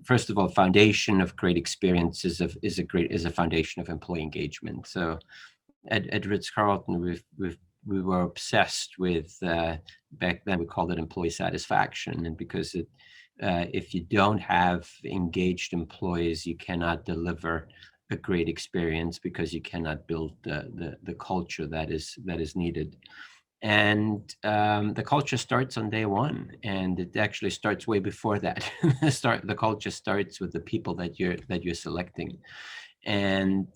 first of all, foundation of great experience is a foundation of employee engagement. So at Ritz-Carlton, we were obsessed with, back then we called it employee satisfaction, and because if you don't have engaged employees, you cannot deliver a great experience, because you cannot build the culture that is needed. And the culture starts on day one, and it actually starts way before that. The culture starts with the people that you're selecting, and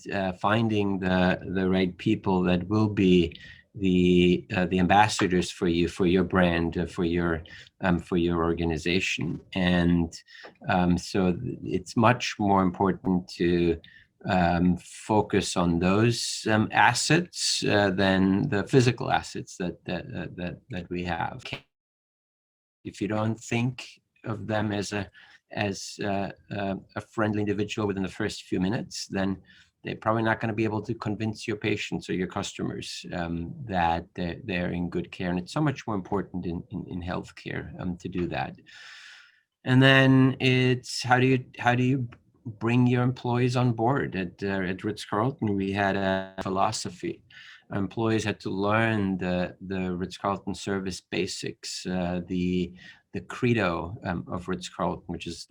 finding the right people that will be the ambassadors for you, for your brand, for your organization. And so it's much more important to focus on those assets than the physical assets that we have. If you don't think of them as a friendly individual within the first few minutes, then they're probably not going to be able to convince your patients or your customers that they're in good care. And it's so much more important in healthcare to do that. And then it's how do you bring your employees on board? At Ritz-Carlton, we had a philosophy. Employees had to learn the Ritz-Carlton service basics, the credo of Ritz-Carlton, which is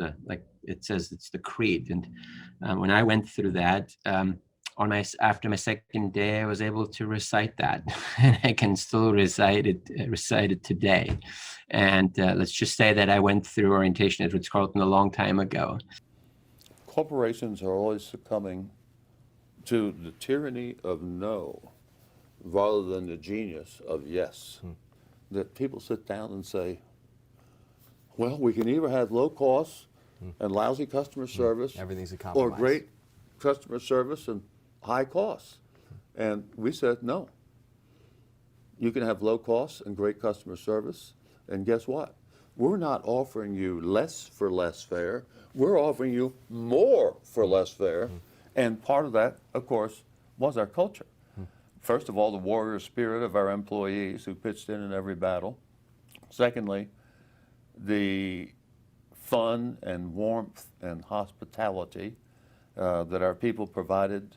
it says it's the creed. And when I went through that, after my second day, I was able to recite that, and I can still recite it today. And let's just say that I went through orientation at Ritz-Carlton a long time ago. Corporations are always succumbing to the tyranny of no rather than the genius of yes. That people sit down and say, well, we can either have low costs and lousy customer service, everything's a compromise, or great customer service and high costs. And we said, no. You can have low costs and great customer service, and guess what? We're not offering you less for less fare. We're offering you more for less fare. And part of that, of course, was our culture. First of all, the warrior spirit of our employees who pitched in every battle. Secondly, the fun and warmth and hospitality that our people provided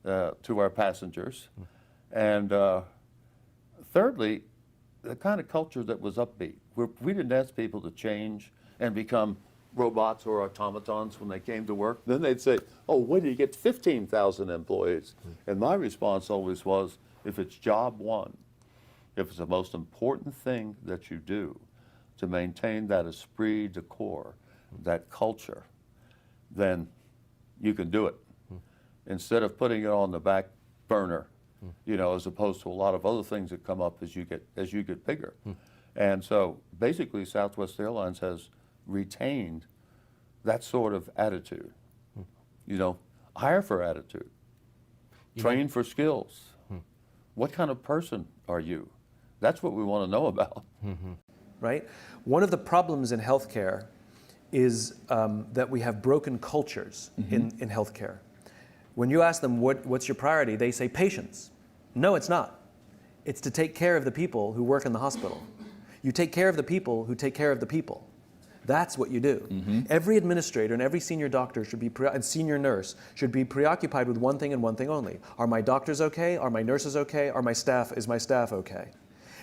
to our passengers. And thirdly, the kind of culture that was upbeat. We didn't ask people to change and become robots or automatons when they came to work. Then they'd say, oh, where do you get 15,000 employees? And my response always was, if it's job one, if it's the most important thing that you do to maintain that esprit de corps, that culture, then you can do it. Instead of putting it on the back burner, as opposed to a lot of other things that come up as you get bigger. And so basically Southwest Airlines has retained that sort of attitude. Hire for attitude, train for skills. What kind of person are you? That's what we want to know about. Right? One of the problems in healthcare is that we have broken cultures in healthcare. When you ask them what's your priority, they say patients. No, it's not. It's to take care of the people who work in the hospital. You take care of the people who take care of the people. That's what you do. Every administrator and every senior doctor and senior nurse should be preoccupied with one thing and one thing only. Are my doctors okay? Are my nurses okay? Is my staff okay?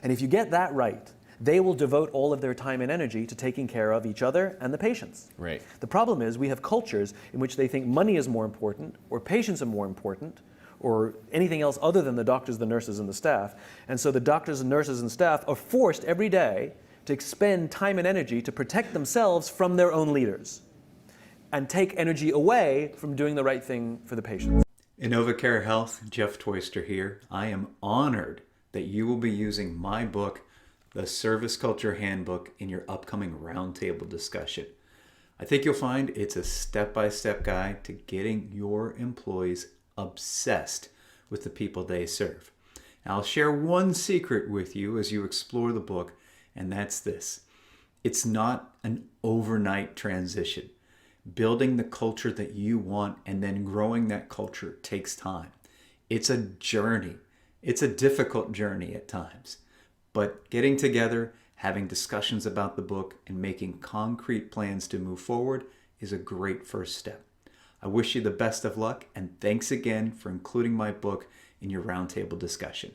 And if you get that right, they will devote all of their time and energy to taking care of each other and the patients. Right. The problem is we have cultures in which they think money is more important, or patients are more important, or anything else other than the doctors, the nurses, and the staff. And so the doctors and nurses and staff are forced every day to expend time and energy to protect themselves from their own leaders and take energy away from doing the right thing for the patients. InnovaCare Health, Jeff Toyster here. I am honored that you will be using my book, The Service Culture Handbook, in your upcoming roundtable discussion. I think you'll find it's a step-by-step guide to getting your employees obsessed with the people they serve. Now, I'll share one secret with you as you explore the book, and that's this. It's not an overnight transition. Building the culture that you want and then growing that culture takes time. It's a journey. It's a difficult journey at times. But getting together, having discussions about the book, and making concrete plans to move forward is a great first step. I wish you the best of luck, and thanks again for including my book in your roundtable discussion.